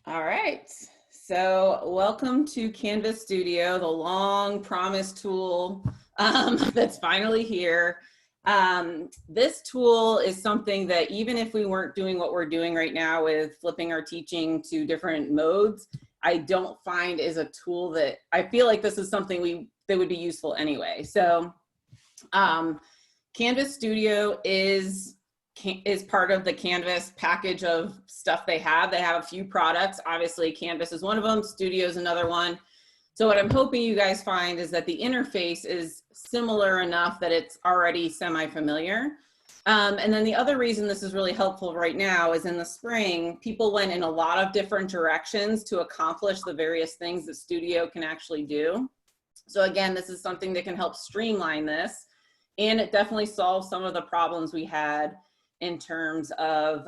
All right, so welcome to Canvas Studio, the long promised tool that's finally here. This tool is something that even if we weren't doing what we're doing right now with flipping our teaching to different modes, I don't find is a tool that I feel like this is something that would be useful anyway. So Canvas Studio is part of the Canvas package of stuff they have. They have a few products. Obviously, Canvas is one of them. Studio is another one. So what I'm hoping you guys find is that the interface is similar enough that it's already semi-familiar. And then the other reason this is really helpful right now is in the spring, people went in a lot of different directions to accomplish the various things that Studio can actually do. So again, this is something that can help streamline this. And it definitely solves some of the problems we had in terms of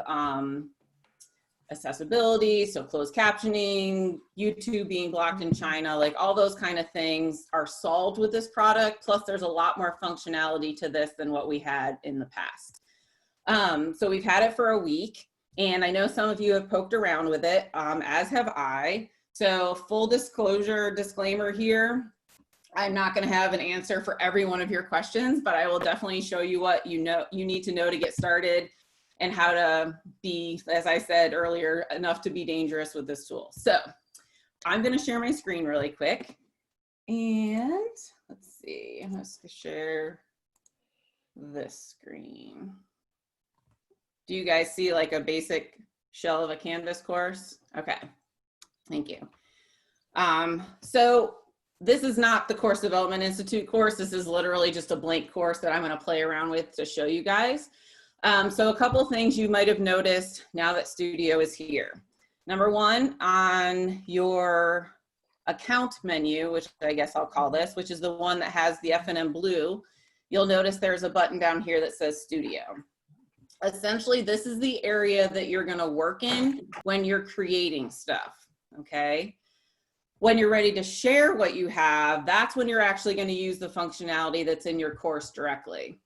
accessibility, so closed captioning, YouTube being blocked in China, like all those kind of things are solved with this product. Plus there's a lot more functionality to this than what we had in the past. So we've had it for a week and I know some of you have poked around with it, as have I. So full disclaimer here, I'm not going to have an answer for every one of your questions, but I will definitely show you what you need to know to get started and how to be, as I said earlier, enough to be dangerous with this tool. So I'm going to share my screen really quick. And let's see, I'm going to share this screen. Do you guys see like a basic shell of a Canvas course? Okay, thank you. So this is not the Course Development Institute course. This is literally just a blank course that I'm going to play around with to show you guys. So a couple things you might have noticed now that Studio is here. Number one, on your account menu, which I guess I'll call this, which is the one that has the F&M blue, you'll notice there's a button down here that says Studio. Essentially, this is the area that you're going to work in when you're creating stuff, okay? When you're ready to share what you have, that's when you're actually going to use the functionality that's in your course directly.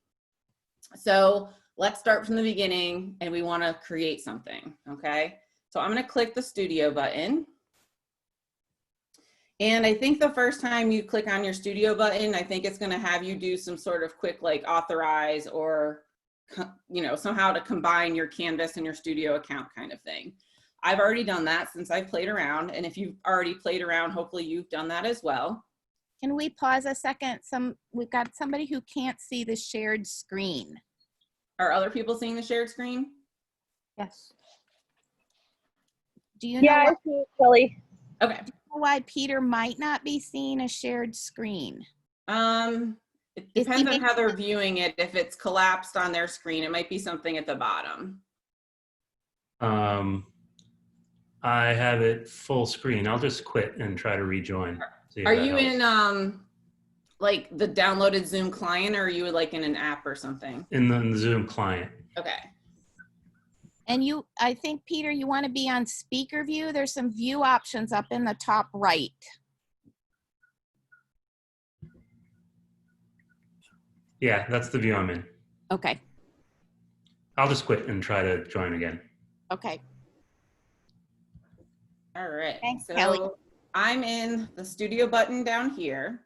So let's start from the beginning and we want to create something, okay? So I'm going to click the Studio button. And I think the first time you click on your Studio button, I think it's going to have you do some sort of quick like authorize or, you know, somehow to combine your Canvas and your Studio account kind of thing. I've already done that since I've played around. And if you've already played around, hopefully you've done that as well. Can we pause a second? We've got somebody who can't see the shared screen. Are other people seeing the shared screen? Yes. Do you know I see it, Kelly. Okay. Do you know why Peter might not be seeing a shared screen? It depends on how they're viewing it. If it's collapsed on their screen, it might be something at the bottom. I have it full screen. I'll just quit and try to rejoin. Are you in like the downloaded Zoom client, or are you like in an app or something? In the Zoom client. Okay. And I think, Peter, you want to be on speaker view. There's some view options up in the top right. Yeah, that's the view I'm in. Okay. I'll just quit and try to join again. Okay. All right. Thanks, so Kelly. I'm in the Studio button down here.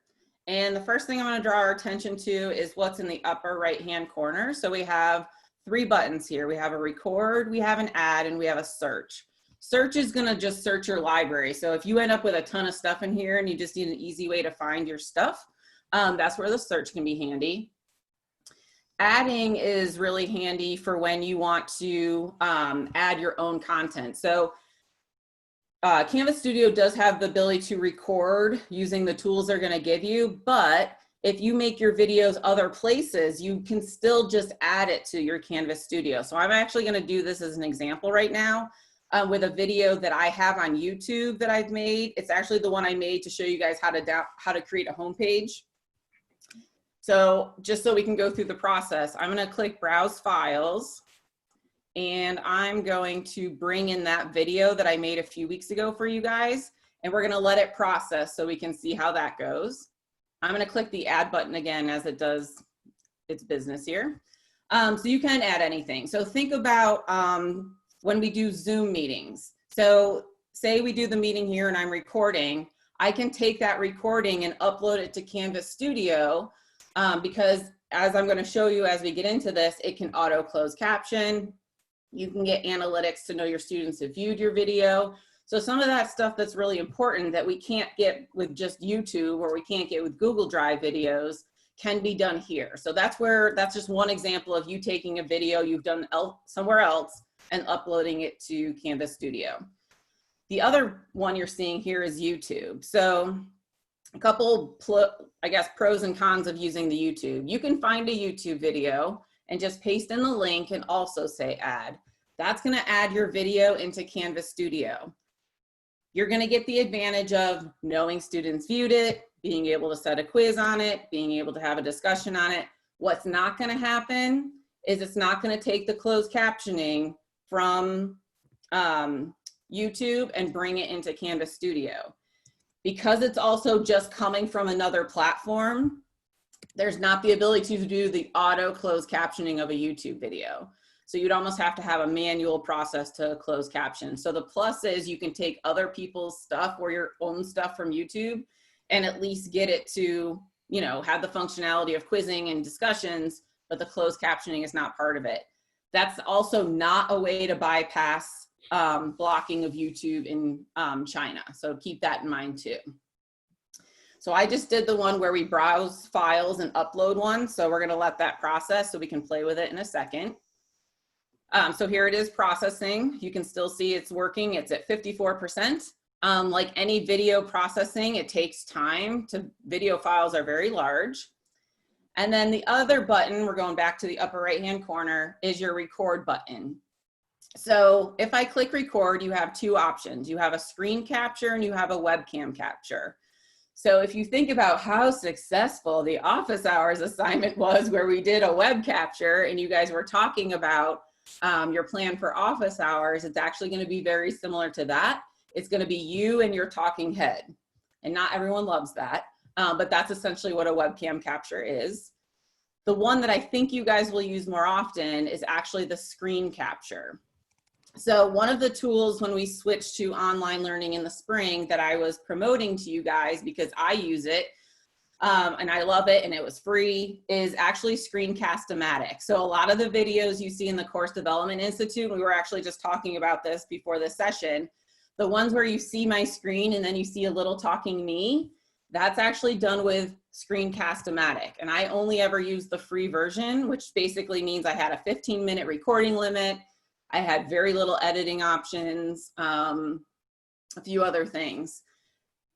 And the first thing I'm going to draw our attention to is what's in the upper right-hand corner. So we have 3 buttons here. We have a record, we have an add, and we have a search. Search is going to just search your library. So if you end up with a ton of stuff in here and you just need an easy way to find your stuff, that's where the search can be handy. Adding is really handy for when you want to add your own content. So Canvas Studio does have the ability to record using the tools they're going to give you, but if you make your videos other places, you can still just add it to your Canvas Studio. So I'm actually going to do this as an example right now with a video that I have on YouTube that I've made. It's actually the one I made to show you guys how to create a homepage. So just so we can go through the process, I'm going to click Browse Files. And I'm going to bring in that video that I made a few weeks ago for you guys, and we're going to let it process so we can see how that goes. I'm going to click the add button again as it does its business here. So you can add anything. So think about when we do Zoom meetings. So say we do the meeting here and I'm recording, I can take that recording and upload it to Canvas Studio because as I'm going to show you as we get into this, it can auto close caption. You can get analytics to know your students have viewed your video. So some of that stuff that's really important that we can't get with just YouTube or we can't get with Google Drive videos can be done here. So that's just one example of you taking a video you've done somewhere else and uploading it to Canvas Studio. The other one you're seeing here is YouTube. So a couple, I guess, pros and cons of using the YouTube. You can find a YouTube video and just paste in the link and also say add. That's going to add your video into Canvas Studio. You're going to get the advantage of knowing students viewed it, being able to set a quiz on it, being able to have a discussion on it. What's not going to happen is it's not going to take the closed captioning from YouTube and bring it into Canvas Studio. Because it's also just coming from another platform, there's not the ability to do the auto closed captioning of a YouTube video. So you'd almost have to have a manual process to close caption. So the plus is you can take other people's stuff or your own stuff from YouTube and at least get it to, you know, have the functionality of quizzing and discussions, but the closed captioning is not part of it. That's also not a way to bypass blocking of YouTube in China. So keep that in mind too. So I just did the one where we browse files and upload one. So we're gonna let that process so we can play with it in a second. So here it is processing. You can still see it's working. It's at 54%. Like any video processing, it takes time. Video files are very large. And then the other button, we're going back to the upper right-hand corner, is your record button. So if I click record, you have two options. You have a screen capture and you have a webcam capture. So if you think about how successful the office hours assignment was where we did a web capture and you guys were talking about your plan for office hours, it's actually going to be very similar to that. It's going to be you and your talking head. And not everyone loves that, but that's essentially what a webcam capture is. The one that I think you guys will use more often is actually the screen capture. So one of the tools when we switched to online learning in the spring that I was promoting to you guys because I use it and I love it and it was free is actually Screencast-O-Matic. So a lot of the videos you see in the Course Development Institute, we were actually just talking about this before this session, the ones where you see my screen and then you see a little talking me, that's actually done with Screencast-O-Matic. And I only ever used the free version, which basically means I had a 15-minute recording limit. I had very little editing options, a few other things.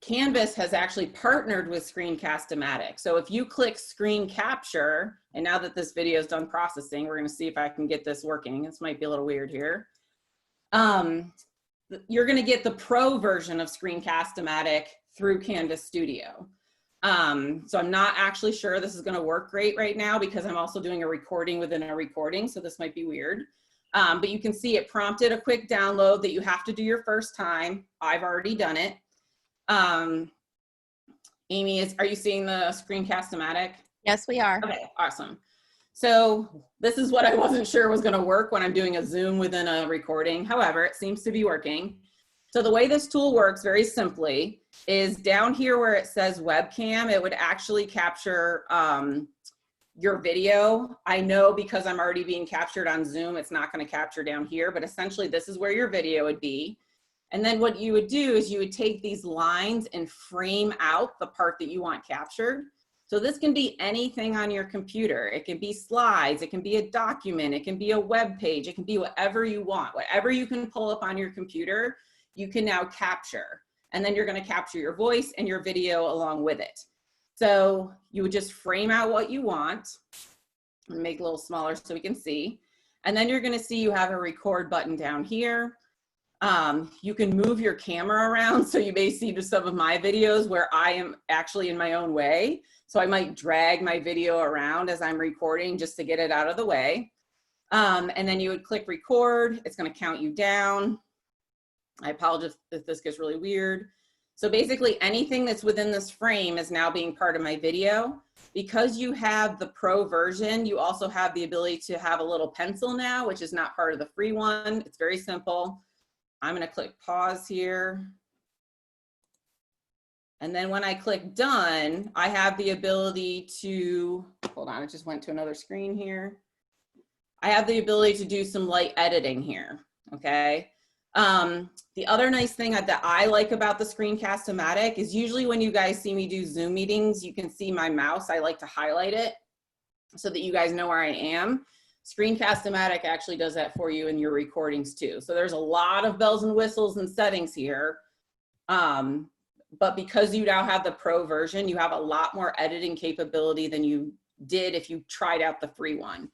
Canvas has actually partnered with Screencast-O-Matic. So if you click screen capture, and now that this video is done processing, we're gonna see if I can get this working. This might be a little weird here. You're gonna get the pro version of Screencast-O-Matic through Canvas Studio. So I'm not actually sure this is gonna work great right now because I'm also doing a recording within a recording, so this might be weird. But you can see it prompted a quick download that you have to do your first time. I've already done it. Amy, are you seeing the Screencast-O-Matic? Yes, we are. Okay, awesome. So this is what I wasn't sure was gonna work when I'm doing a Zoom within a recording. However, it seems to be working. So the way this tool works very simply is down here where it says webcam, it would actually capture your video. I know because I'm already being captured on Zoom, it's not going to capture down here, but essentially this is where your video would be. And then what you would do is you would take these lines and frame out the part that you want captured. So this can be anything on your computer. It can be slides, it can be a document, it can be a web page, it can be whatever you want. Whatever you can pull up on your computer, you can now capture. And then you're going to capture your voice and your video along with it. So you would just frame out what you want and make it a little smaller so we can see. And then you're gonna see you have a record button down here. You can move your camera around. So you may see just some of my videos where I am actually in my own way. So I might drag my video around as I'm recording just to get it out of the way. And then you would click record. It's gonna count you down. I apologize if this gets really weird. So basically anything that's within this frame is now being part of my video. Because you have the pro version, you also have the ability to have a little pencil now, which is not part of the free one. It's very simple. I'm going to click pause here. And then when I click done, I have the ability to, hold on, it just went to another screen here. I have the ability to do some light editing here, okay? The other nice thing that I like about the Screencast-O-Matic is usually when you guys see me do Zoom meetings, you can see my mouse. I like to highlight it so that you guys know where I am. Screencast-O-Matic actually does that for you in your recordings too. So there's a lot of bells and whistles and settings here. But because you now have the pro version, you have a lot more editing capability than you did if you tried out the free one.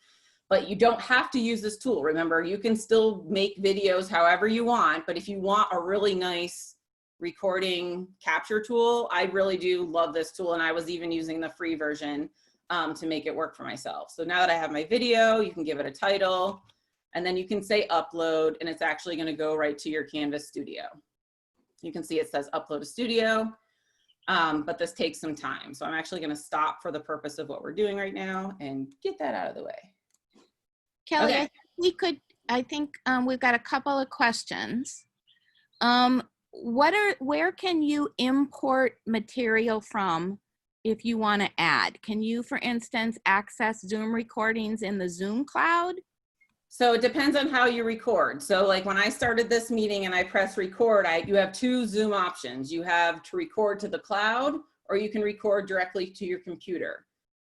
But you don't have to use this tool. Remember, you can still make videos however you want, but if you want a really nice recording capture tool, I really do love this tool, and I was even using the free version to make it work for myself. So now that I have my video, you can give it a title, and then you can say upload, and it's actually gonna go right to your Canvas Studio. You can see it says upload to Studio, but this takes some time. So I'm actually gonna stop for the purpose of what we're doing right now and get that out of the way. Kelly, Okay. I think we've got a couple of questions. Where can you import material from if you want to add? Can you, for instance, access Zoom recordings in the Zoom cloud? So it depends on how you record. So like when I started this meeting and I press record, you have two Zoom options. You have to record to the cloud, or you can record directly to your computer.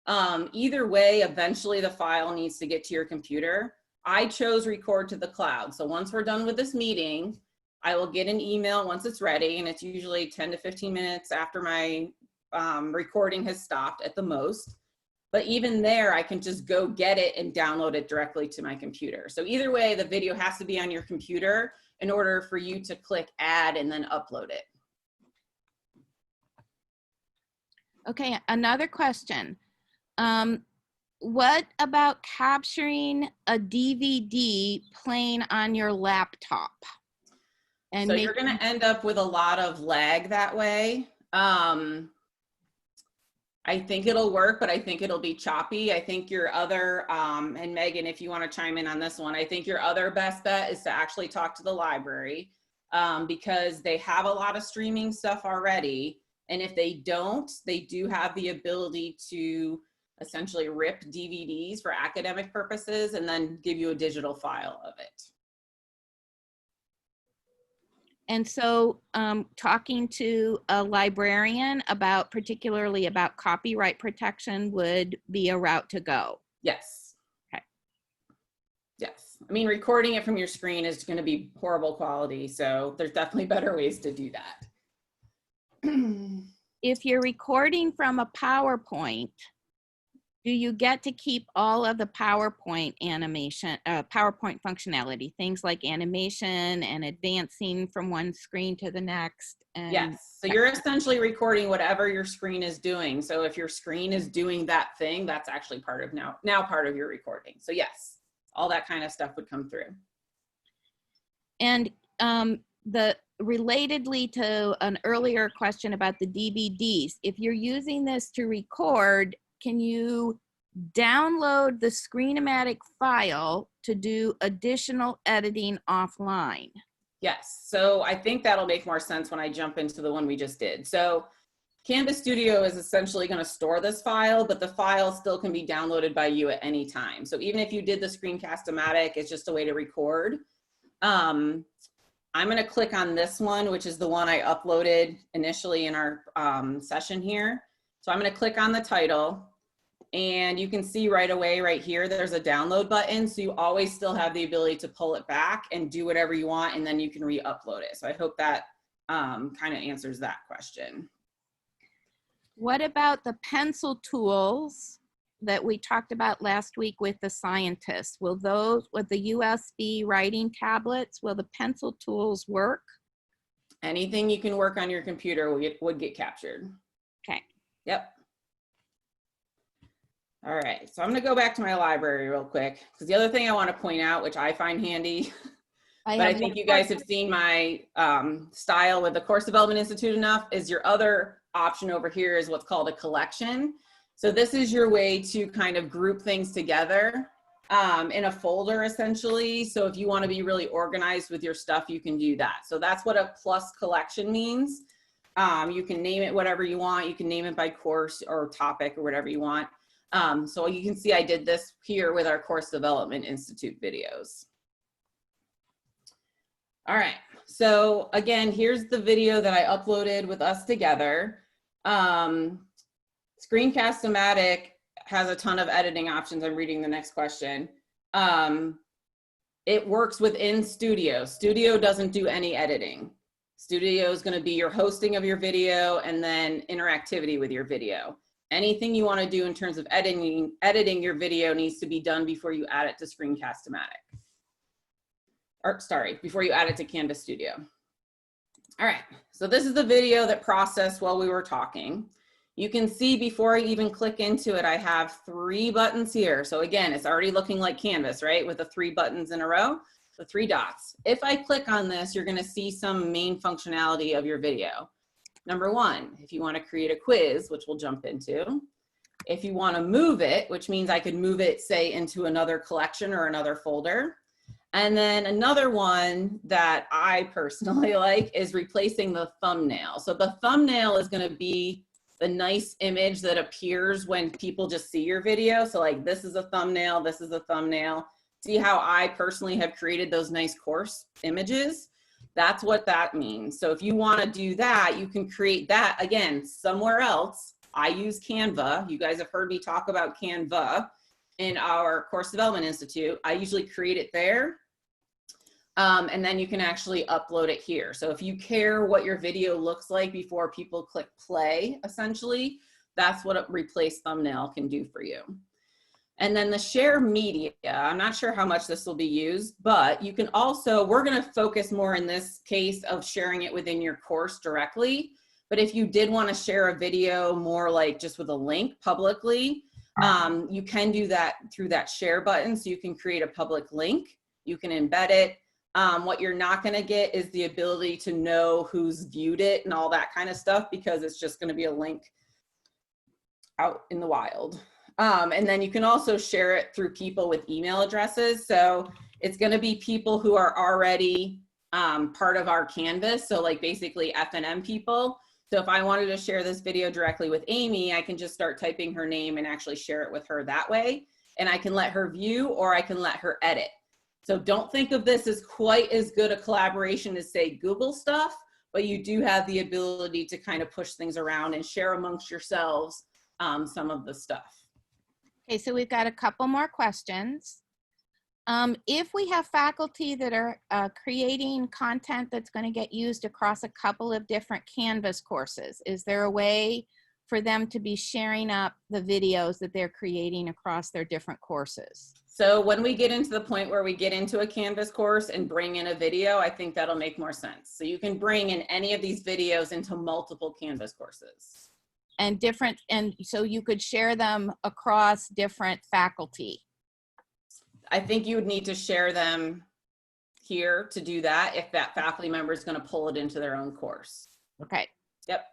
Either way, eventually the file needs to get to your computer. I chose record to the cloud. So once we're done with this meeting, I will get an email once it's ready, and it's usually 10 to 15 minutes after my recording has stopped at the most. But even there, I can just go get it and download it directly to my computer. So either way, the video has to be on your computer in order for you to click add and then upload it. Okay, another question. What about capturing a DVD playing on your laptop? And so you're going to end up with a lot of lag that way. I think it'll work, but I think it'll be choppy. I think your other, and Megan, if you want to chime in on this one, I think your other best bet is to actually talk to the library because they have a lot of streaming stuff already. And if they don't, they do have the ability to essentially rip DVDs for academic purposes and then give you a digital file of it. And so talking to a librarian particularly about copyright protection would be a route to go. Yes. Okay. Yes. I mean, recording it from your screen is going to be horrible quality. So there's definitely better ways to do that. If you're recording from a PowerPoint, do you get to keep all of the PowerPoint animation, PowerPoint functionality, things like animation and advancing from one screen to the next? And yes. So you're essentially recording whatever your screen is doing. So if your screen is doing that thing, that's actually part of now part of your recording. So yes, all that kind of stuff would come through. And relatedly to an earlier question about the DVDs, if you're using this to record, can you download the Screen-O-Matic file to do additional editing offline? Yes. So I think that'll make more sense when I jump into the one we just did. So Canvas Studio is essentially going to store this file, but the file still can be downloaded by you at any time. So even if you did the Screencast-O-Matic, it's just a way to record. I'm going to click on this one, which is the one I uploaded initially in our session here. So I'm going to click on the title, and you can see right away right here, there's a download button. So you always still have the ability to pull it back and do whatever you want, and then you can re-upload it. So I hope that kind of answers that question. What about the pencil tools that we talked about last week with the scientists? Will those, with the USB writing tablets, will the pencil tools work? Anything you can work on your computer would get captured. Okay. Yep. All right, so I'm gonna go back to my library real quick, because the other thing I want to point out, which I find handy, but I think you guys have seen my style with the Course Development Institute enough, is your other option over here is what's called a collection. So this is your way to kind of group things together in a folder essentially. So if you want to be really organized with your stuff, you can do that. So that's what a plus collection means. You can name it whatever you want. You can name it by course or topic or whatever you want. So you can see I did this here with our Course Development Institute videos. All right, so again, here's the video that I uploaded with us together. Screencast-O-Matic has a ton of editing options. I'm reading the next question. It works within Studio. Studio doesn't do any editing. Studio is going to be your hosting of your video and then interactivity with your video. Anything you want to do in terms of editing your video needs to be done before you add it to Screencast-O-Matic. Or sorry, before you add it to Canvas Studio. All right, so this is the video that processed while we were talking. You can see before I even click into it, I have 3 buttons here. So again, it's already looking like Canvas, right? With the 3 buttons in a row, the 3 dots. If I click on this, you're gonna see some main functionality of your video. Number 1, if you wanna create a quiz, which we'll jump into. If you wanna move it, which means I could move it, say, into another collection or another folder. And then another one that I personally like is replacing the thumbnail. So the thumbnail is gonna be the nice image that appears when people just see your video. So like this is a thumbnail, this is a thumbnail. See how I personally have created those nice course images? That's what that means. So if you wanna do that, you can create that, again, somewhere else. I use Canva. You guys have heard me talk about Canva in our Course Development Institute. I usually create it there. And then you can actually upload it here. So if you care what your video looks like before people click play, essentially, that's what a replace thumbnail can do for you. And then the share media, I'm not sure how much this will be used, but you can also, we're gonna focus more in this case of sharing it within your course directly. But if you did wanna share a video more like just with a link publicly, you can do that through that share button. So you can create a public link, you can embed it. What you're not gonna get is the ability to know who's viewed it and all that kind of stuff, because it's just gonna be a link out in the wild. And then you can also share it through people with email addresses. So it's gonna be people who are already part of our Canvas. So like basically F&M people. So if I wanted to share this video directly with Amy, I can just start typing her name and actually share it with her that way. And I can let her view or I can let her edit. So don't think of this as quite as good a collaboration as say Google stuff, but you do have the ability to kind of push things around and share amongst yourselves some of the stuff. Okay, so we've got a couple more questions. If we have faculty that are creating content that's going to get used across a couple of different Canvas courses, is there a way for them to be sharing up the videos that they're creating across their different courses? So when we get into the point where we get into a Canvas course and bring in a video, I think that'll make more sense. So you can bring in any of these videos into multiple Canvas courses. And so you could share them across different faculty. I think you would need to share them here to do that if that faculty member is going to pull it into their own course. Okay. Yep.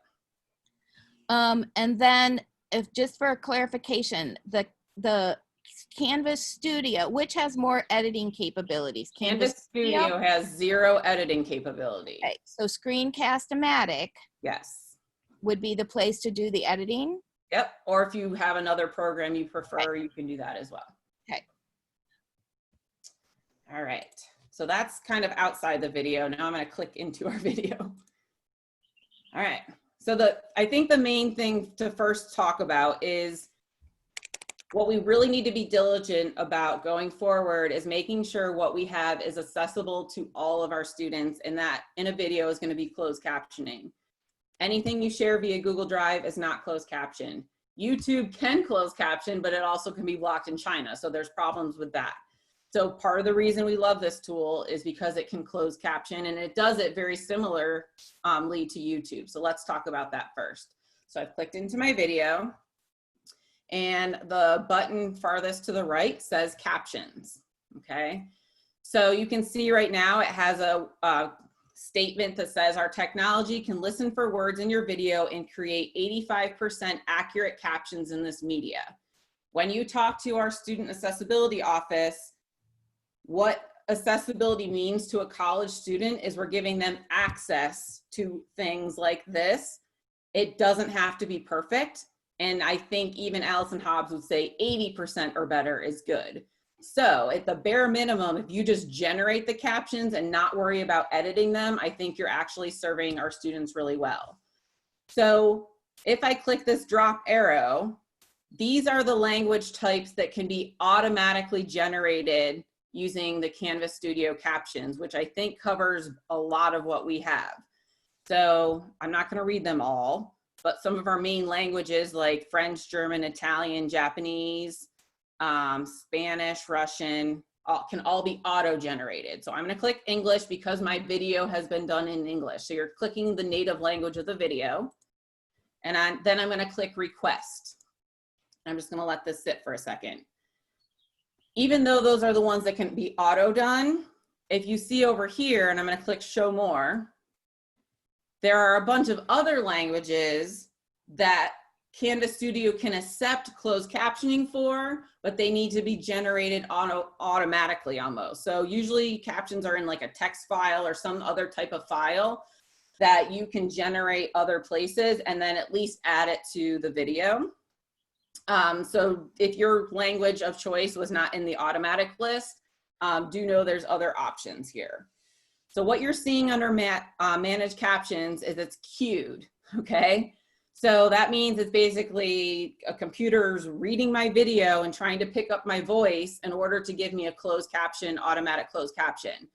And then if just for clarification, the Canvas Studio, which has more editing capabilities? Canvas Studio has 0 editing capability. Okay. So Screencast-O-Matic Yes. would be the place to do the editing? Yep. Or if you have another program you prefer, Okay. you can do that as well. Okay. All right. So that's kind of outside the video. Now I'm going to click into our video. All right. So I think the main thing to first talk about is what we really need to be diligent about going forward is making sure what we have is accessible to all of our students, and that in a video is going to be closed captioning. Anything you share via Google Drive is not closed caption. YouTube can close caption, but it also can be blocked in China. So there's problems with that. So part of the reason we love this tool is because it can close caption, and it does it very similarly to YouTube. So let's talk about that first. So I've clicked into my video, and the button farthest to the right says captions, okay? So you can see right now it has a statement that says our technology can listen for words in your video and create 85% accurate captions in this media. when you talk to our student accessibility office, what accessibility means to a college student is we're giving them access to things like this. It doesn't have to be perfect. And I think even Allison Hobbs would say 80% or better is good. So at the bare minimum, if you just generate the captions and not worry about editing them, I think you're actually serving our students really well. So if I click this drop arrow, these are the language types that can be automatically generated using the Canvas Studio captions, which I think covers a lot of what we have. So I'm not going to read them all, but some of our main languages like French, German, Italian, Japanese, Spanish, Russian, can all be auto-generated. So I'm going to click English because my video has been done in English. So you're clicking the native language of the video. And then I'm going to click request. I'm just going to let this sit for a second. Even though those are the ones that can be auto done, if you see over here, and I'm going to click show more, there are a bunch of other languages that Canvas Studio can accept closed captioning for, but they need to be generated automatically almost. So usually captions are in like a text file or some other type of file that you can generate other places and then at least add it to the video. So if your language of choice was not in the automatic list, do know there's other options here. So what you're seeing under manage captions is it's queued, okay? So that means it's basically a computer's reading my video and trying to pick up my voice in order to give me a closed caption, automatic closed caption.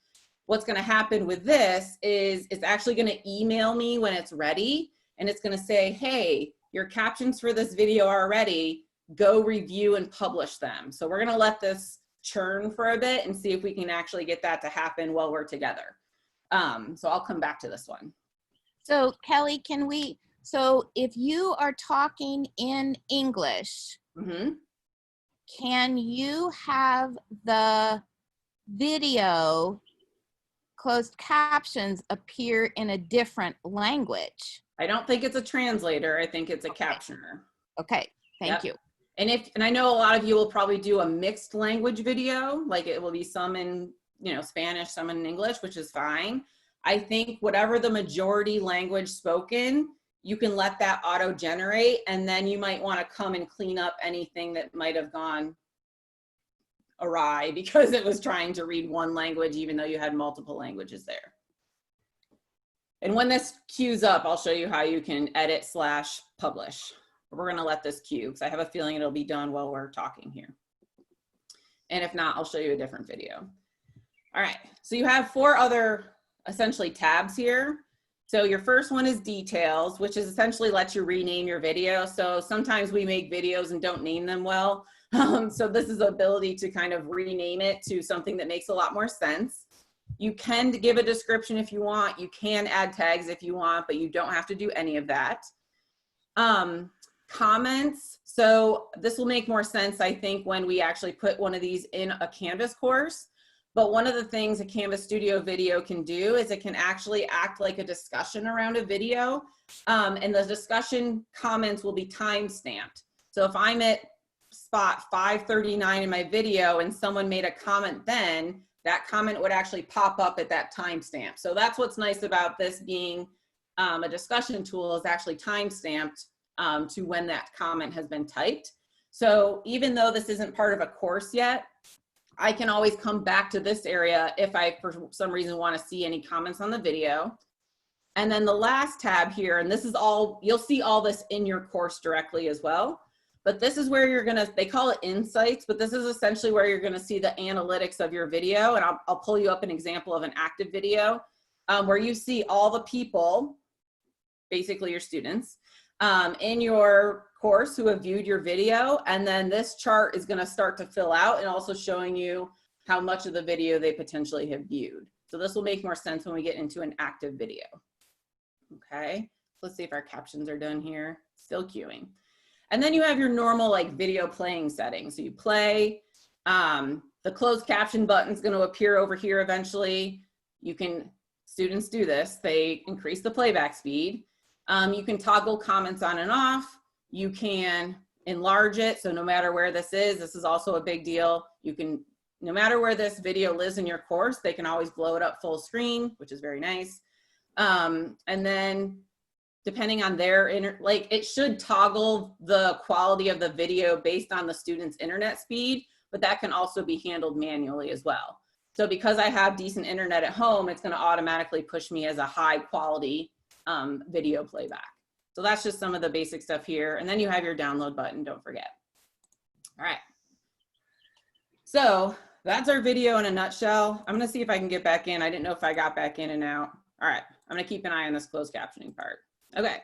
What's gonna happen with this is it's actually gonna email me when it's ready, and it's gonna say, hey, your captions for this video are ready, go review and publish them. So we're gonna let this churn for a bit and see if we can actually get that to happen while we're together. So I'll come back to this one. So Kelly, so if you are talking in English, can you have the video closed captions appear in a different language? I don't think it's a translator. I think it's a captioner. Okay, thank you. And I know a lot of you will probably do a mixed language video, like it will be some in, Spanish, some in English, which is fine. I think whatever the majority language spoken, you can let that auto generate, and then you might want to come and clean up anything that might have gone awry because it was trying to read one language even though you had multiple languages there. And when this queues up, I'll show you how you can edit / publish. We're going to let this queue because I have a feeling it'll be done while we're talking here. And if not, I'll show you a different video. All right, so you have 4 other essentially tabs here. So your first one is details, which is essentially lets you rename your video. So sometimes we make videos and don't name them well. So this is the ability to kind of rename it to something that makes a lot more sense. You can give a description if you want. You can add tags if you want, but you don't have to do any of that. Comments. So this will make more sense, I think, when we actually put one of these in a Canvas course. But one of the things a Canvas Studio video can do is it can actually act like a discussion around a video. And the discussion comments will be time-stamped. So if I'm at spot 539 in my video and someone made a comment then, that comment would actually pop up at that timestamp. So that's what's nice about this being a discussion tool, is actually time-stamped to when that comment has been typed. So even though this isn't part of a course yet, I can always come back to this area if I, for some reason, want to see any comments on the video. And then the last tab here, and this is all, you'll see all this in your course directly as well. But this is where you're gonna, they call it insights, but this is essentially where you're gonna see the analytics of your video. And I'll pull you up an example of an active video where you see all the people, basically your students, in your course who have viewed your video. And then this chart is gonna start to fill out and also showing you how much of the video they potentially have viewed. So this will make more sense when we get into an active video. Okay, let's see if our captions are done here. Still queuing. And then you have your normal like video playing settings. So you play, the closed caption button is going to appear over here eventually. You can, students do this, they increase the playback speed. You can toggle comments on and off. You can enlarge it. So no matter where this is also a big deal. You can, no matter where this video lives in your course, they can always blow it up full screen, which is very nice. And then depending on their like it should toggle the quality of the video based on the student's internet speed, but that can also be handled manually as well. So because I have decent internet at home, it's going to automatically push me as a high quality video playback. So that's just some of the basic stuff here. And then you have your download button, don't forget. All right. So that's our video in a nutshell. I'm going to see if I can get back in. I didn't know if I got back in and out. All right. I'm going to keep an eye on this closed captioning part. Okay.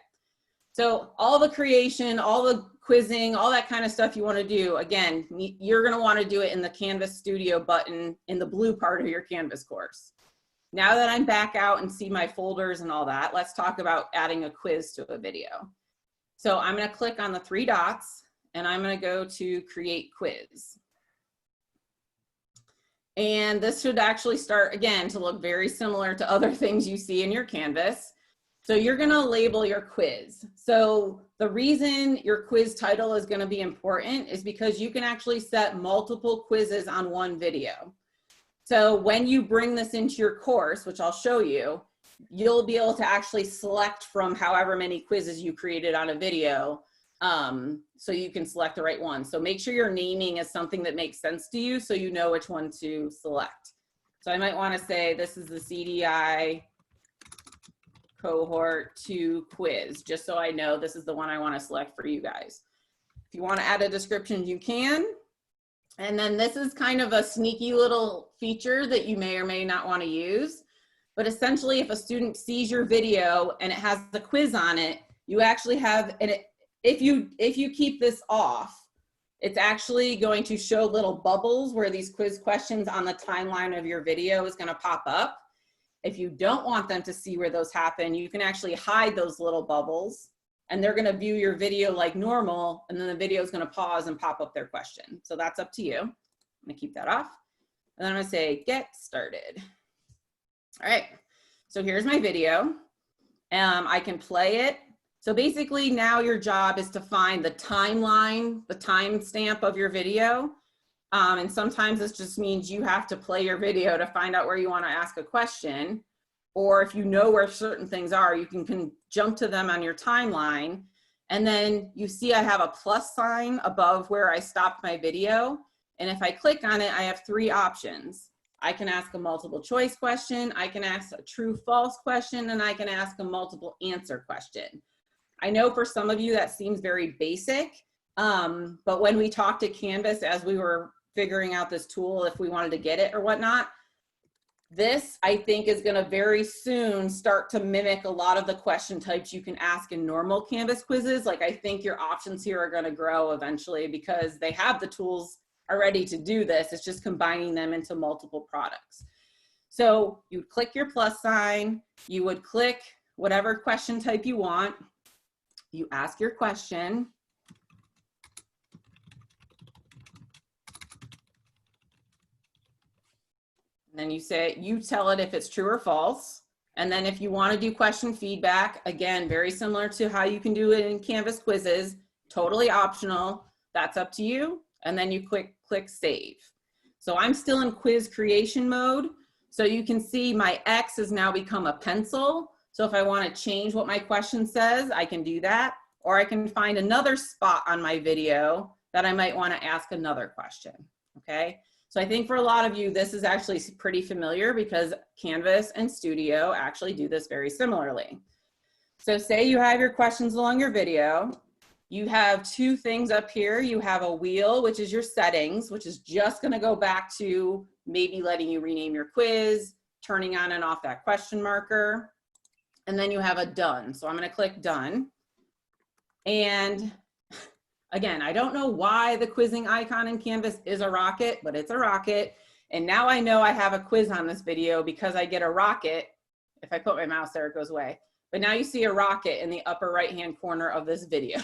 So all the creation, all the quizzing, all that kind of stuff you want to do, again, you're going to want to do it in the Canvas Studio button in the blue part of your Canvas course. Now that I'm back out and see my folders and all that, let's talk about adding a quiz to a video. So I'm going to click on the 3 dots and I'm going to go to create quiz. And this should actually start again to look very similar to other things you see in your Canvas. So you're going to label your quiz. So the reason your quiz title is going to be important is because you can actually set multiple quizzes on one video. So when you bring this into your course, which I'll show you, you'll be able to actually select from however many quizzes you created on a video, so you can select the right one. So make sure your naming is something that makes sense to you so you know which one to select. So I might want to say this is the CDI cohort 2 quiz, just so I know this is the one I want to select for you guys. If you want to add a description, you can. And then this is kind of a sneaky little feature that you may or may not want to use. But essentially, if a student sees your video and it has the quiz on it, you actually have, and if you keep this off, it's actually going to show little bubbles where these quiz questions on the timeline of your video is going to pop up. If you don't want them to see where those happen, you can actually hide those little bubbles and they're going to view your video like normal, and then the video is going to pause and pop up their question. So that's up to you. I'm going to keep that off. And then I'm going to say get started. All right, so here's my video. I can play it. So basically now your job is to find the timeline, the timestamp of your video. And sometimes this just means you have to play your video to find out where you want to ask a question. Or if you know where certain things are, you can jump to them on your timeline. And then you see I have a plus sign above where I stopped my video. And if I click on it, I have 3 options. I can ask a multiple choice question, I can ask a true false question, and I can ask a multiple answer question. I know for some of you that seems very basic, but when we talked to Canvas as we were figuring out this tool, if we wanted to get it or whatnot, this I think is gonna very soon start to mimic a lot of the question types you can ask in normal Canvas quizzes. Like I think your options here are gonna grow eventually because they have the tools already to do this. It's just combining them into multiple products. So you click your plus sign, you would click whatever question type you want, you ask your question, and then you tell it if it's true or false. And then if you want to do question feedback, again, very similar to how you can do it in Canvas quizzes, totally optional, that's up to you. And then you click save. So I'm still in quiz creation mode. So you can see my X has now become a pencil. So if I want to change what my question says, I can do that. Or I can find another spot on my video that I might want to ask another question, okay? So I think for a lot of you, this is actually pretty familiar because Canvas and Studio actually do this very similarly. So say you have your questions along your video. You have 2 things up here. You have a wheel, which is your settings, which is just going to go back to maybe letting you rename your quiz, turning on and off that question marker. And then you have a done. So I'm going to click done. And again, I don't know why the quizzing icon in Canvas is a rocket, but it's a rocket. And now I know I have a quiz on this video because I get a rocket. If I put my mouse there, it goes away. But now you see a rocket in the upper right-hand corner of this video.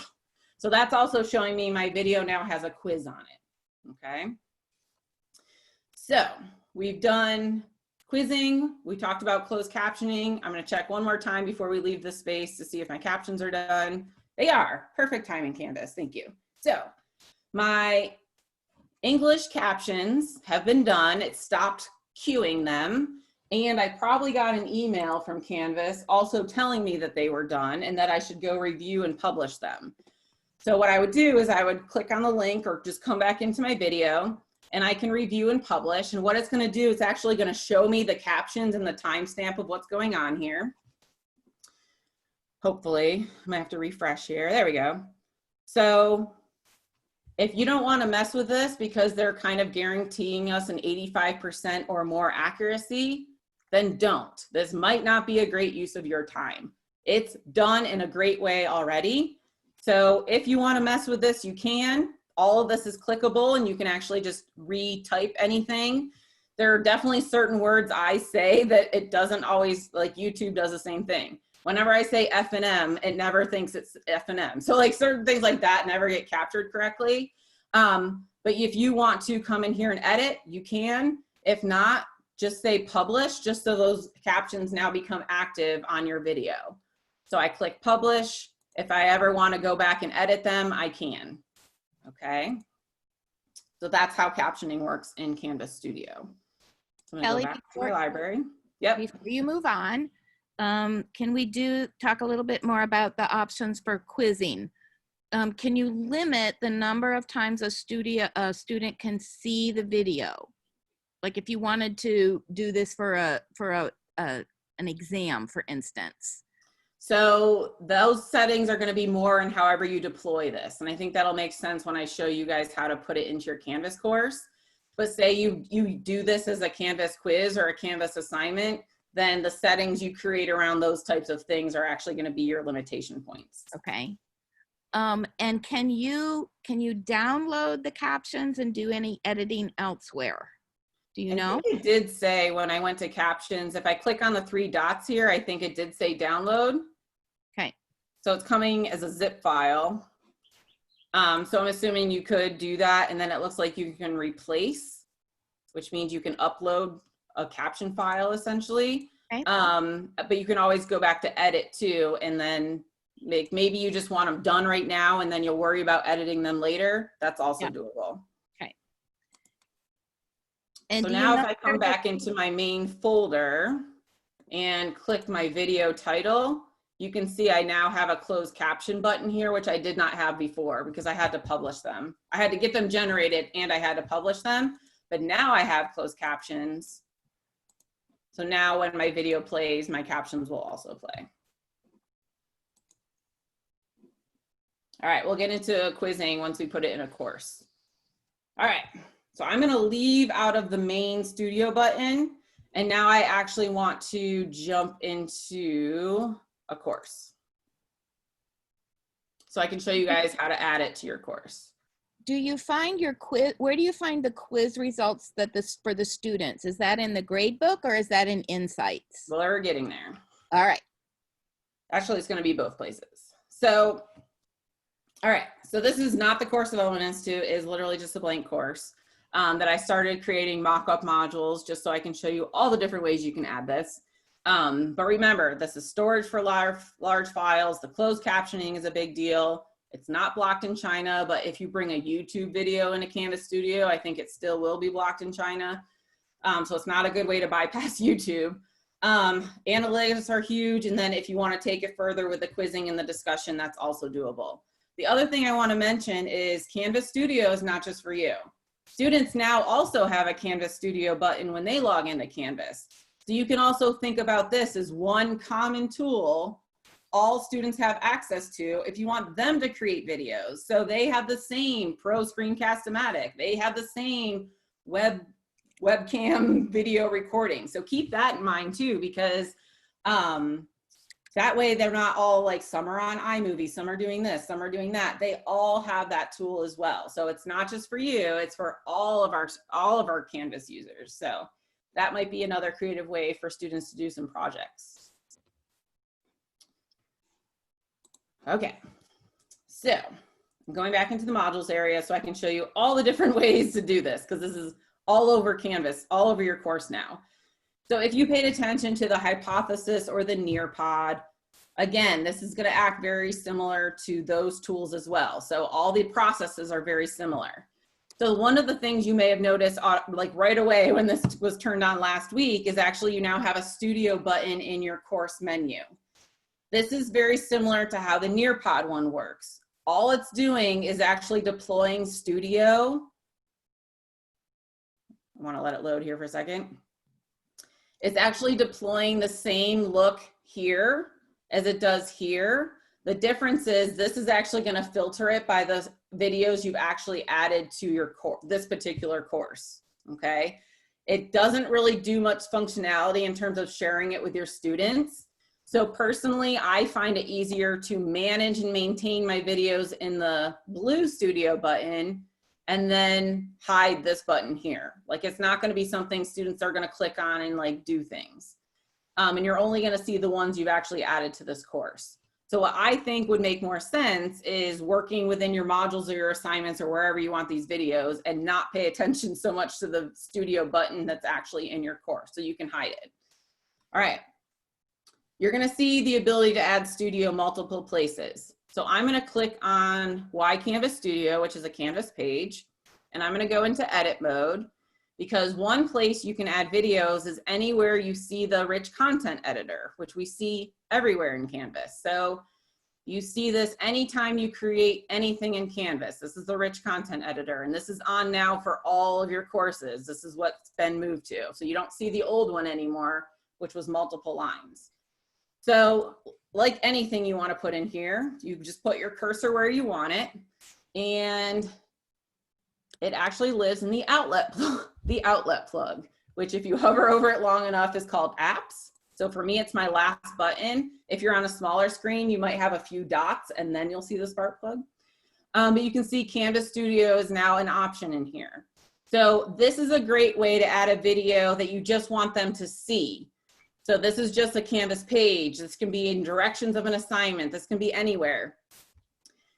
So that's also showing me my video now has a quiz on it, okay? So we've done quizzing. We talked about closed captioning. I'm gonna check one more time before we leave this space to see if my captions are done. They are. Perfect timing, Canvas, thank you. So my English captions have been done. It stopped queuing them. And I probably got an email from Canvas also telling me that they were done and that I should go review and publish them. So what I would do is I would click on the link or just come back into my video and I can review and publish. And what it's going to do is actually going to show me the captions and the timestamp of what's going on here. Hopefully, I might have to refresh here. There we go. So if you don't want to mess with this because they're kind of guaranteeing us an 85% or more accuracy, then don't. This might not be a great use of your time. It's done in a great way already. So if you want to mess with this, you can. All of this is clickable and you can actually just retype anything. There are definitely certain words I say that it doesn't always, like YouTube does the same thing. Whenever I say F and M, it never thinks it's F and M. So like certain things like that never get captured correctly. But if you want to come in here and edit, you can. If not, just say publish, just so those captions now become active on your video. So I click publish. If I ever want to go back and edit them, I can. Okay. So that's how captioning works in Canvas Studio. So I'm going to go back to my library. Yep. Before you move on, can we talk a little bit more about the options for quizzing? Can you limit the number of times a student can see the video? Like if you wanted to do this for an exam, for instance. So those settings are going to be more in however you deploy this. And I think that'll make sense when I show you guys how to put it into your Canvas course. But say you do this as a Canvas quiz or a Canvas assignment, then the settings you create around those types of things are actually going to be your limitation points. Okay. And can you download the captions and do any editing elsewhere? Do you know? I think it did say when I went to captions, if I click on the 3 dots here, I think it did say download. Okay. So it's coming as a zip file. So I'm assuming you could do that. And then it looks like you can replace, which means you can upload a caption file essentially. Okay. But you can always go back to edit too. And then maybe you just want them done right now and then you'll worry about editing them later. That's also doable. And so now if I come back into my main folder and click my video title, you can see I now have a closed caption button here, which I did not have before because I had to publish them. I had to get them generated and I had to publish them, but now I have closed captions. So now when my video plays, my captions will also play. All right, we'll get into quizzing once we put it in a course. All right. So I'm going to leave out of the main studio button. And now I actually want to jump into a course. So I can show you guys how to add it to your course. Do you find your quiz, where do you find the quiz results for the students? Is that in the grade book or is that in Insights? Well, we're getting there. All right. Actually, it's going to be both places. So, all right. So this is not the Course Development Institute. It is literally just a blank course. That I started creating mock-up modules just so I can show you all the different ways you can add this. But remember, this is storage for large files. The closed captioning is a big deal. It's not blocked in China, but if you bring a YouTube video into Canvas Studio, I think it still will be blocked in China. So it's not a good way to bypass YouTube. Analytics are huge. And then if you want to take it further with the quizzing and the discussion, that's also doable. The other thing I want to mention is Canvas Studio is not just for you. Students now also have a Canvas Studio button when they log into Canvas. So you can also think about this as one common tool all students have access to if you want them to create videos. So they have the same Pro Screencast-O-Matic. They have the same webcam video recording. So keep that in mind too, because that way they're not all like, some are on iMovie, some are doing this, some are doing that. They all have that tool as well. So it's not just for you, it's for all of our Canvas users. So that might be another creative way for students to do some projects. Okay, so I'm going back into the modules area so I can show you all the different ways to do this, because this is all over Canvas, all over your course now. So if you paid attention to the hypothesis or the Nearpod, Again, this is going to act very similar to those tools as well. So all the processes are very similar. So one of the things you may have noticed like right away when this was turned on last week is actually you now have a studio button in your course menu. This is very similar to how the Nearpod one works. All it's doing is actually deploying Studio. I want to let it load here for a second. It's actually deploying the same look here as it does here. The difference is this is actually going to filter it by the videos you've actually added to your this particular course, okay? It doesn't really do much functionality in terms of sharing it with your students. So personally, I find it easier to manage and maintain my videos in the blue Studio button and then hide this button here. Like it's not going to be something students are going to click on and like do things. And you're only going to see the ones you've actually added to this course. So what I think would make more sense is working within your modules or your assignments or wherever you want these videos and not pay attention so much to the Studio button that's actually in your course so you can hide it. All right. You're going to see the ability to add Studio multiple places. So I'm going to click on Why Canvas Studio, which is a Canvas page, and I'm going to go into edit mode because one place you can add videos is anywhere you see the rich content editor, which we see everywhere in Canvas. So you see this anytime you create anything in Canvas. This is the rich content editor, and this is on now for all of your courses. This is what's been moved to. So you don't see the old one anymore, which was multiple lines. So like anything you want to put in here, you just put your cursor where you want it, and it actually lives in the outlet plug, which if you hover over it long enough is called apps. So for me, it's my last button. If you're on a smaller screen, you might have a few dots and then you'll see the spark plug. But you can see Canvas Studio is now an option in here. So this is a great way to add a video that you just want them to see. So this is just a Canvas page. This can be in directions of an assignment. This can be anywhere.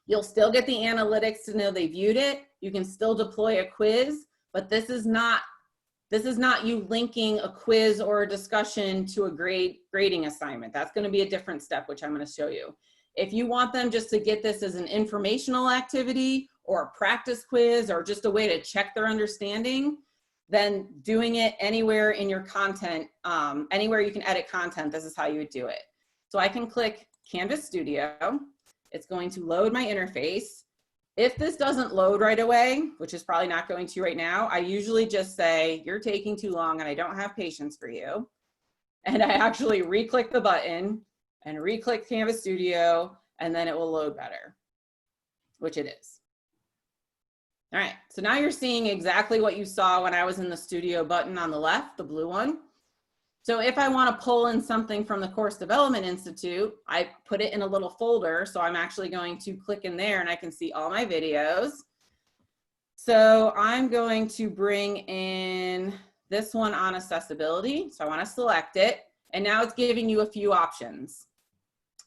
You'll still get the analytics to know they viewed it. You can still deploy a quiz, but this is not you linking a quiz or a discussion to a grading assignment. That's going to be a different step, which I'm going to show you. If you want them just to get this as an informational activity or a practice quiz or just a way to check their understanding, then doing it anywhere in your content, anywhere you can edit content, this is how you would do it. So I can click Canvas Studio. It's going to load my interface. If this doesn't load right away, which is probably not going to right now, I usually just say, you're taking too long and I don't have patience for you. And I actually re-click the button and re-click Canvas Studio, and then it will load better, which it is. All right, so now you're seeing exactly what you saw when I was in the Studio button on the left, the blue one. So if I want to pull in something from the Course Development Institute, I put it in a little folder. So I'm actually going to click in there and I can see all my videos. So I'm going to bring in this one on accessibility. So I want to select it. And now it's giving you a few options.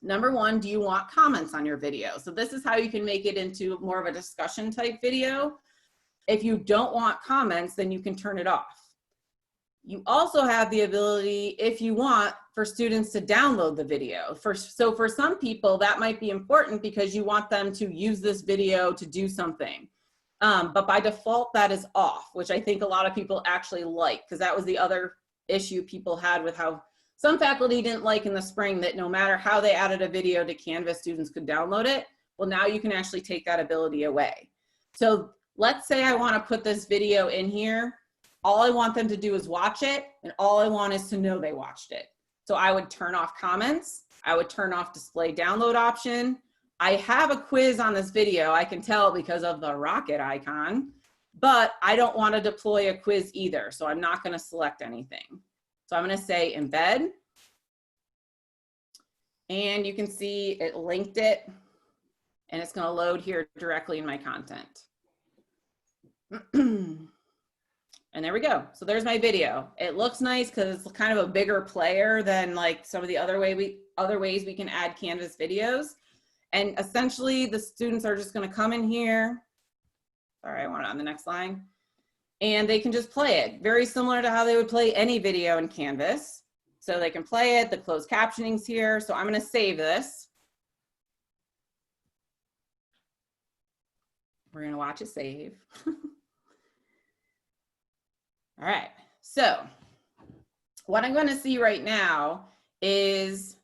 Number one, do you want comments on your video? So this is how you can make it into more of a discussion type video. If you don't want comments, then you can turn it off. You also have the ability, if you want, for students to download the video. So for some people, that might be important because you want them to use this video to do something. But by default, that is off, which I think a lot of people actually like, because that was the other issue people had with how some faculty didn't like in the spring, that no matter how they added a video to Canvas, students could download it. Well, now you can actually take that ability away. So let's say I want to put this video in here. All I want them to do is watch it, and all I want is to know they watched it. So I would turn off comments. I would turn off display download option. I have a quiz on this video. I can tell because of the rocket icon, but I don't want to deploy a quiz either. So I'm not going to select anything. So I'm going to say embed. And you can see it linked it, and it's going to load here directly in my content. And there we go. So there's my video. It looks nice because it's kind of a bigger player than like some of the other ways we can add Canvas videos. And essentially the students are just going to come in here. Sorry, I want it on the next line. And they can just play it. Very similar to how they would play any video in Canvas. so they can play it. The closed captioning's here. So I'm going to save this. We're going to watch it save. All right. So what I'm going to see right now is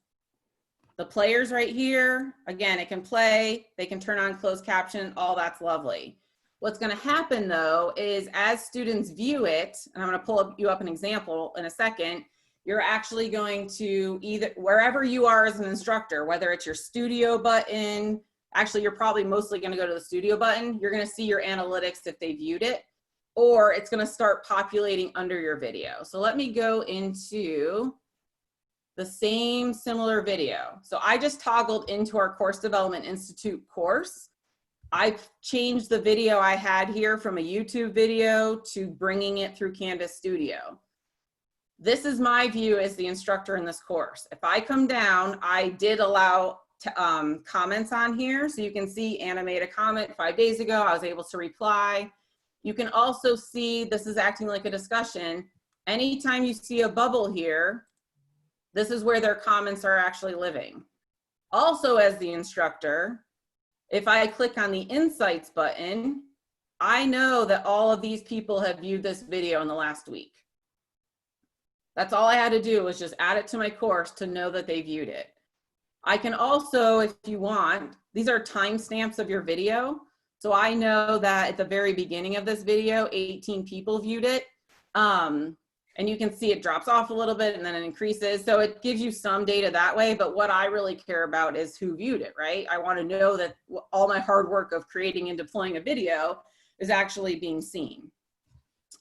the players right here. Again, it can play, they can turn on closed caption, all that's lovely. What's going to happen though is as students view it, and I'm going to pull you up an example in a second, you're actually going to either, wherever you are as an instructor, whether it's your studio button, actually you're probably mostly going to go to the studio button, you're going to see your analytics if they viewed it, or it's going to start populating under your video. So let me go into the same similar video. So I just toggled into our Course Development Institute course. I've changed the video I had here from a YouTube video to bringing it through Canvas Studio. This is my view as the instructor in this course. If I come down, I did allow comments on here. So you can see animate a comment 5 days ago, I was able to reply. You can also see this is acting like a discussion. Anytime you see a bubble here, this is where their comments are actually living. Also, as the instructor, if I click on the Insights button, I know that all of these people have viewed this video in the last week. That's all I had to do was just add it to my course to know that they viewed it. I can also, if you want, these are timestamps of your video. So I know that at the very beginning of this video, 18 people viewed it. And you can see it drops off a little bit and then it increases. So it gives you some data that way, but what I really care about is who viewed it, right? I want to know that all my hard work of creating and deploying a video is actually being seen.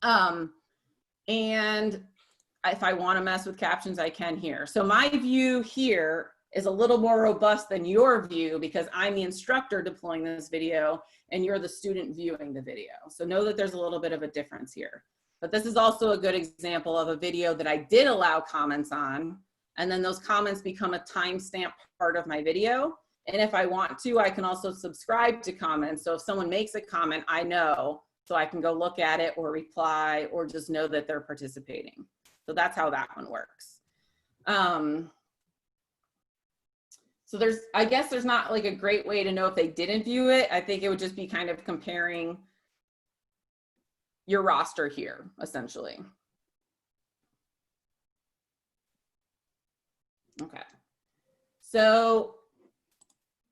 And if I want to mess with captions, I can here. So my view here is a little more robust than your view because I'm the instructor deploying this video and you're the student viewing the video. So know that there's a little bit of a difference here. But this is also a good example of a video that I did allow comments on, and then those comments become a timestamp part of my video. And if I want to, I can also subscribe to comments. So if someone makes a comment, I know, so I can go look at it or reply or just know that they're participating. So that's how that one works. So I guess there's not like a great way to know if they didn't view it. I think it would just be kind of comparing your roster here, essentially. Okay, so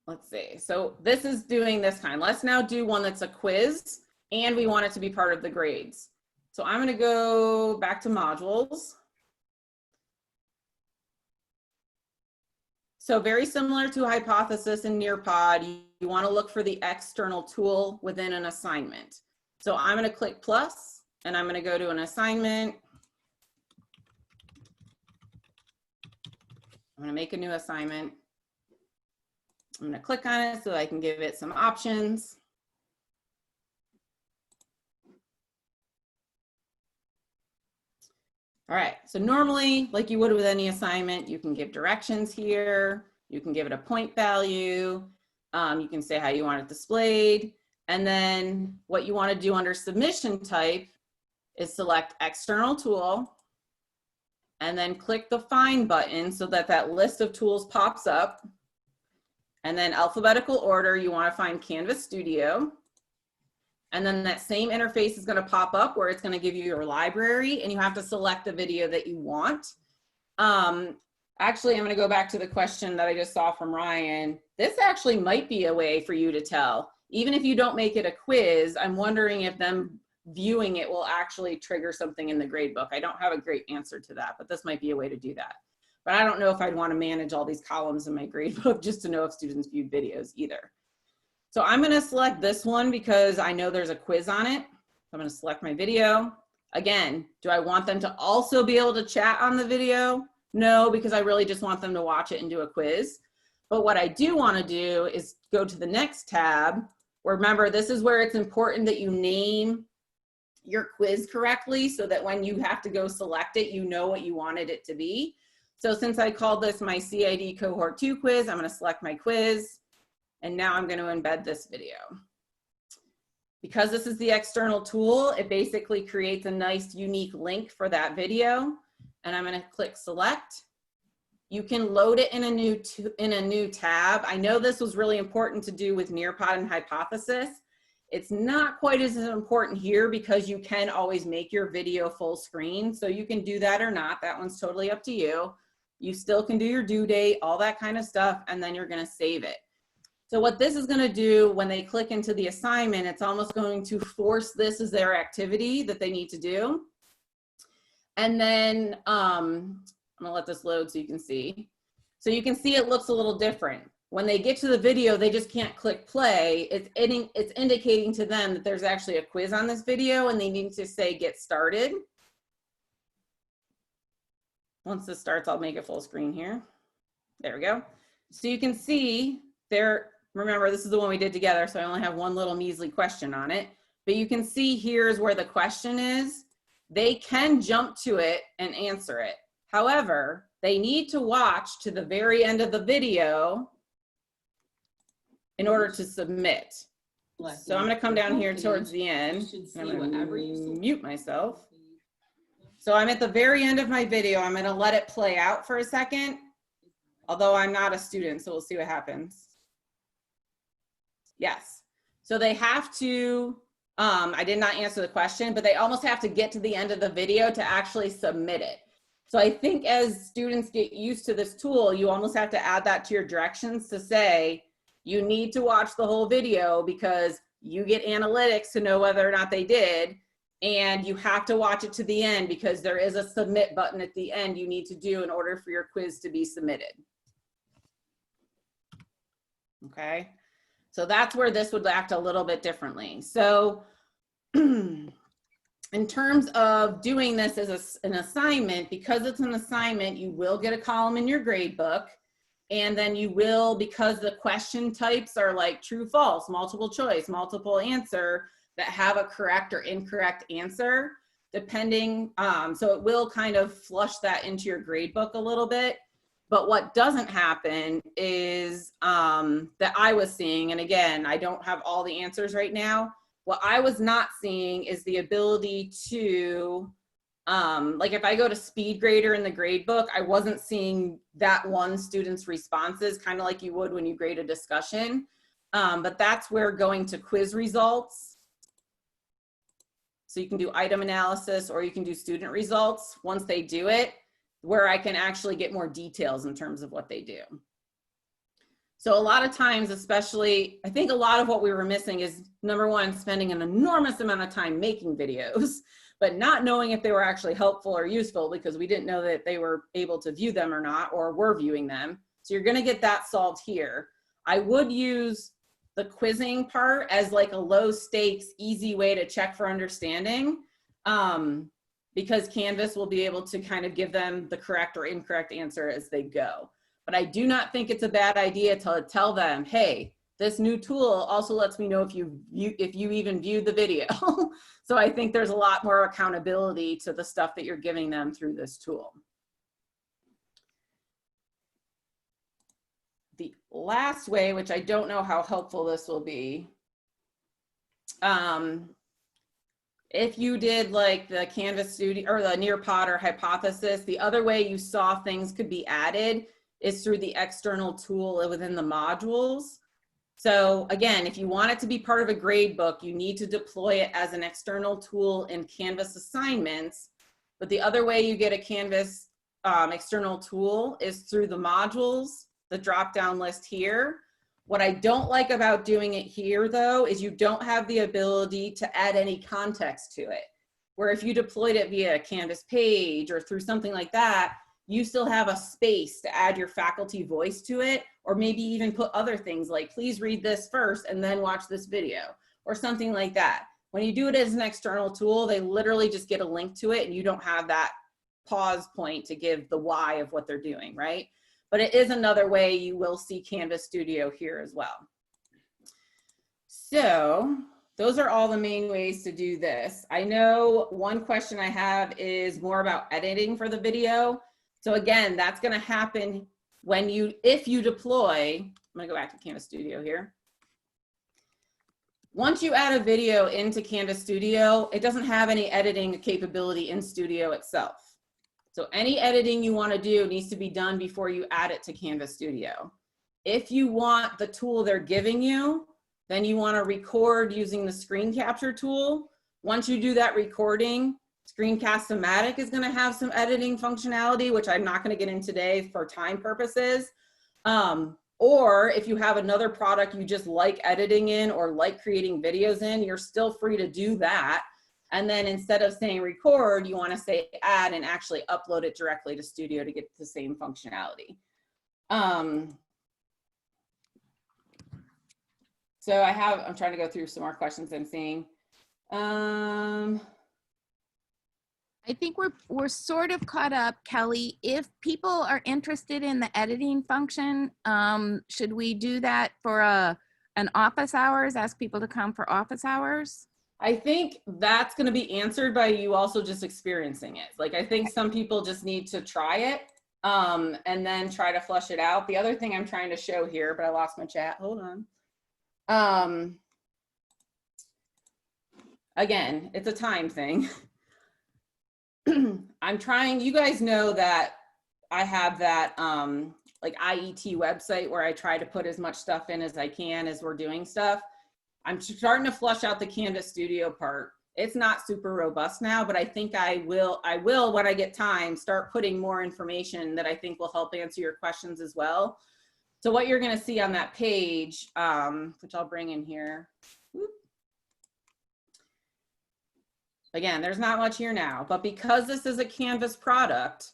let's see. So this is doing this kind. Let's now do one that's a quiz, and we want it to be part of the grades. So I'm gonna go back to modules. So very similar to Hypothesis and Nearpod, you wanna look for the external tool within an assignment. So I'm going to click plus and I'm going to go to an assignment. I'm going to make a new assignment. I'm going to click on it so I can give it some options. All right, so normally, like you would with any assignment, you can give directions here. You can give it a point value. You can say how you want it displayed. And then what you want to do under submission type is select external tool and then click the find button so that that list of tools pops up. And then alphabetical order, you want to find Canvas Studio. And then that same interface is going to pop up where it's going to give you your library and you have to select the video that you want. Actually, I'm going to go back to the question that I just saw from Ryan. This actually might be a way for you to tell. Even if you don't make it a quiz, I'm wondering if them viewing it will actually trigger something in the gradebook. I don't have a great answer to that, but this might be a way to do that. But I don't know if I'd want to manage all these columns in my gradebook just to know if students viewed videos either. So I'm going to select this one because I know there's a quiz on it. I'm going to select my video. Again, do I want them to also be able to chat on the video? No, because I really just want them to watch it and do a quiz. But what I do want to do is go to the next tab. Remember, this is where it's important that you name your quiz correctly so that when you have to go select it, you know what you wanted it to be. So since I called this my CID Cohort 2 quiz, I'm going to select my quiz. And now I'm going to embed this video. Because this is the external tool, it basically creates a nice unique link for that video. and I'm gonna click select. You can load it in a new tab. I know this was really important to do with Nearpod and Hypothesis. It's not quite as important here because you can always make your video full screen. So you can do that or not. That one's totally up to you. You still can do your due date, all that kind of stuff, and then you're gonna save it. So what this is gonna do when they click into the assignment, it's almost going to force this as their activity that they need to do. And then, I'm gonna let this load so you can see. So you can see it looks a little different. When they get to the video, they just can't click play. It's indicating to them that there's actually a quiz on this video and they need to say get started. Once this starts, I'll make it full screen here. There we go. So you can see there, remember this is the one we did together, so I only have one little measly question on it. But you can see here's where the question is. They can jump to it and answer it. However, they need to watch to the very end of the video in order to submit. So I'm going to come down here towards the end. I'm going to mute myself. So I'm at the very end of my video. I'm going to let it play out for a second, although I'm not a student, so we'll see what happens. Yes. So they have to, I did not answer the question, but they almost have to get to the end of the video to actually submit it. So I think as students get used to this tool, you almost have to add that to your directions to say, you need to watch the whole video because you get analytics to know whether or not they did. And you have to watch it to the end because there is a submit button at the end you need to do in order for your quiz to be submitted. Okay, so that's where this would act a little bit differently. So in terms of doing this as an assignment, because it's an assignment, you will get a column in your grade book. And then you will, because the question types are like true, false, multiple choice, multiple answer, that have a correct or incorrect answer, depending, so it will kind of flush that into your grade book a little bit. But what doesn't happen is that I was seeing, and again, I don't have all the answers right now, what I was not seeing is the ability to, like if I go to SpeedGrader in the grade book, I wasn't seeing that one student's responses, kind of like you would when you grade a discussion. But that's where going to quiz results. So you can do item analysis or you can do student results once they do it, where I can actually get more details in terms of what they do. So a lot of times, especially, I think a lot of what we were missing is, number one, spending an enormous amount of time making videos, but not knowing if they were actually helpful or useful because we didn't know that they were able to view them or not, or were viewing them. So you're gonna get that solved here. I would use the quizzing part as like a low stakes, easy way to check for understanding, because Canvas will be able to kind of give them the correct or incorrect answer as they go. But I do not think it's a bad idea to tell them, hey, this new tool also lets me know if you even viewed the video. So I think there's a lot more accountability to the stuff that you're giving them through this tool. The last way, which I don't know how helpful this will be, if you did like the Canvas Studio or the Nearpod or Hypothesis, the other way you saw things could be added is through the external tool within the modules. So again, if you want it to be part of a grade book, you need to deploy it as an external tool in Canvas assignments. But the other way you get a Canvas external tool is through the modules, the drop-down list here. What I don't like about doing it here though, is you don't have the ability to add any context to it. Where if you deployed it via a Canvas page or through something like that, you still have a space to add your faculty voice to it, or maybe even put other things like, please read this first and then watch this video, or something like that. When you do it as an external tool, they literally just get a link to it and you don't have that pause point to give the why of what they're doing, right? But it is another way you will see Canvas Studio here as well. So those are all the main ways to do this. I know one question I have is more about editing for the video. So again, that's gonna happen when if you deploy, I'm gonna go back to Canvas Studio here. Once you add a video into Canvas Studio, it doesn't have any editing capability in Studio itself. So any editing you want to do needs to be done before you add it to Canvas Studio. If you want the tool they're giving you, then you want to record using the screen capture tool. Once you do that recording, Screencast-O-Matic is going to have some editing functionality, which I'm not going to get in today for time purposes. Or if you have another product you just like editing in or like creating videos in, you're still free to do that. And then instead of saying record, you want to say add and actually upload it directly to Studio to get the same functionality. So I'm trying to go through some more questions I'm seeing. I think we're sort of caught up, Kelly. If people are interested in the editing function, should we do that for an office hours, ask people to come for office hours? I think that's going to be answered by you also just experiencing it. Like, I think some people just need to try it and then try to flush it out. The other thing I'm trying to show here, but I lost my chat. Hold on. Again, it's a time thing. I'm trying, you guys know that I have that like IET website where I try to put as much stuff in as I can as we're doing stuff. I'm starting to flush out the Canvas Studio part. It's not super robust now, but I think I will when I get time, start putting more information that I think will help answer your questions as well. So what you're gonna see on that page, which I'll bring in here. Whoop. Again, there's not much here now, but because this is a Canvas product,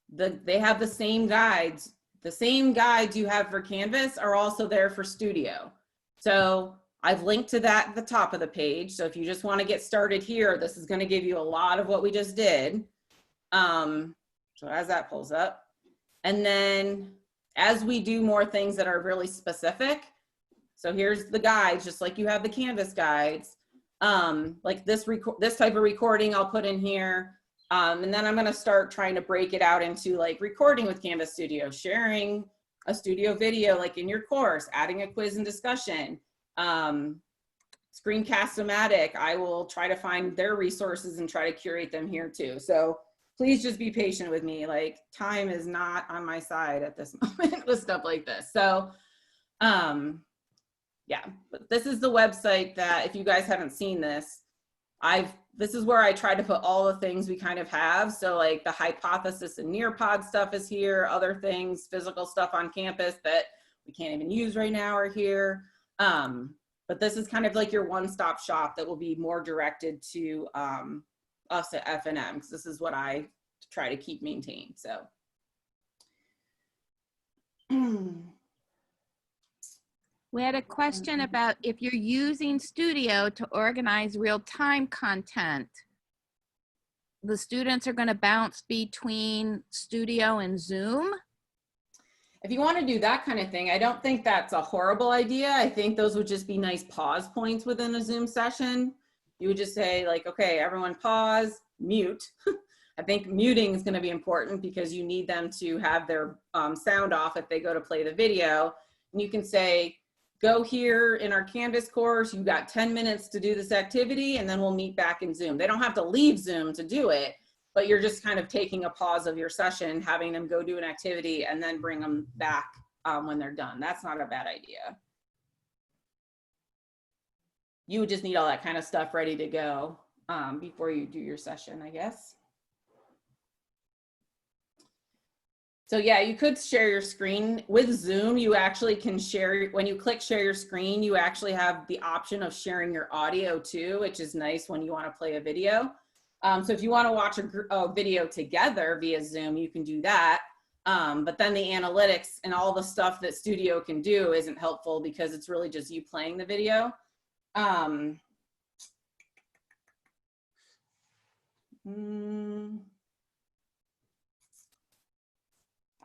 they have the same guides. The same guides you have for Canvas are also there for Studio. So I've linked to that at the top of the page. So if you just want to get started here, this is going to give you a lot of what we just did. So as that pulls up, and then as we do more things that are really specific, so here's the guides, just like you have the Canvas guides. Like this type of recording I'll put in here. And then I'm going to start trying to break it out into like recording with Canvas Studio, sharing a studio video like in your course, adding a quiz and discussion. Screencast-O-Matic, I will try to find their resources and try to curate them here too. So please just be patient with me. Like, time is not on my side at this moment with stuff like this. So yeah, but this is the website that, if you guys haven't seen this, this is where I try to put all the things we kind of have. So like the Hypothesis and Nearpod stuff is here, other things, physical stuff on campus that we can't even use right now are here. But this is kind of like your one-stop shop that will be more directed to us at F&M, because this is what I try to keep maintained, so. We had a question about if you're using Studio to organize real-time content, the students are going to bounce between Studio and Zoom. If you want to do that kind of thing, I don't think that's a horrible idea. I think those would just be nice pause points within a Zoom session. You would just say like, okay, everyone pause, mute. I think muting is going to be important because you need them to have their sound off if they go to play the video. And you can say, go here in our Canvas course, you've got 10 minutes to do this activity, and then we'll meet back in Zoom. They don't have to leave Zoom to do it, but you're just kind of taking a pause of your session, having them go do an activity, and then bring them back when they're done. That's not a bad idea. You would just need all that kind of stuff ready to go before you do your session, I guess. So yeah, you could share your screen. With Zoom, you actually can share, when you click share your screen, you actually have the option of sharing your audio too, which is nice when you want to play a video. So if you want to watch a video together via Zoom, you can do that. But then the analytics and all the stuff that Studio can do isn't helpful because it's really just you playing the video.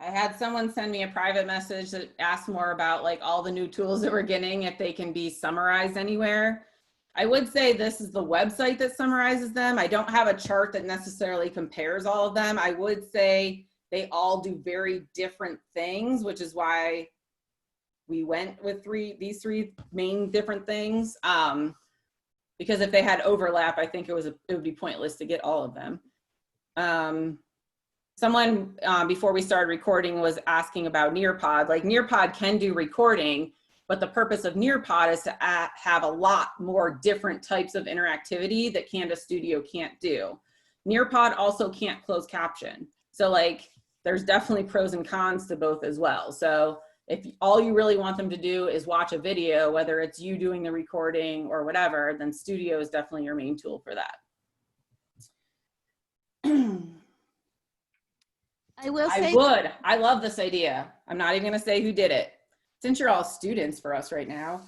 I had someone send me a private message that asked more about like all the new tools that we're getting, if they can be summarized anywhere. I would say this is the website that summarizes them. I don't have a chart that necessarily compares all of them. I would say they all do very different things, which is why we went with these three main different things. Because if they had overlap, I think it would be pointless to get all of them. Someone before we started recording was asking about Nearpod. Like Nearpod can do recording, but the purpose of Nearpod is to have a lot more different types of interactivity that Canvas Studio can't do. Nearpod also can't close caption. So like there's definitely pros and cons to both as well. So if all you really want them to do is watch a video, whether it's you doing the recording or whatever, then Studio is definitely your main tool for that. I will say, I love this idea. I'm not even gonna say who did it. Since you're all students for us right now,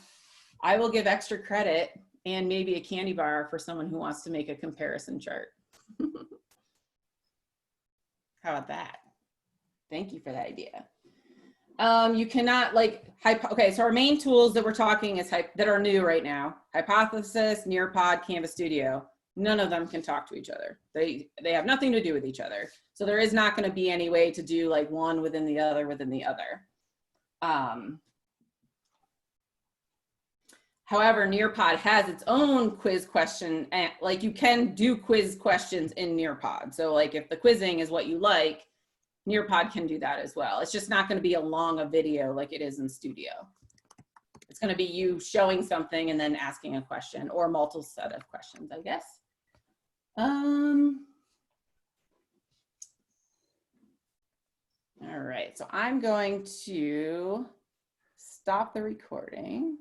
I will give extra credit and maybe a candy bar for someone who wants to make a comparison chart. How about that? Thank you for that idea. You cannot okay, so our main tools that we're talking is that are new right now: Hypothesis, Nearpod, Canvas Studio. None of them can talk to each other. They have nothing to do with each other. So there is not going to be any way to do like one within the other within the other. However, Nearpod has its own quiz question, and like you can do quiz questions in Nearpod. So like if the quizzing is what you like, Nearpod can do that as well. It's just not going to be a long video like it is in Studio. It's going to be you showing something and then asking a question, or multiple set of questions, I guess. All right, so I'm going to stop the recording.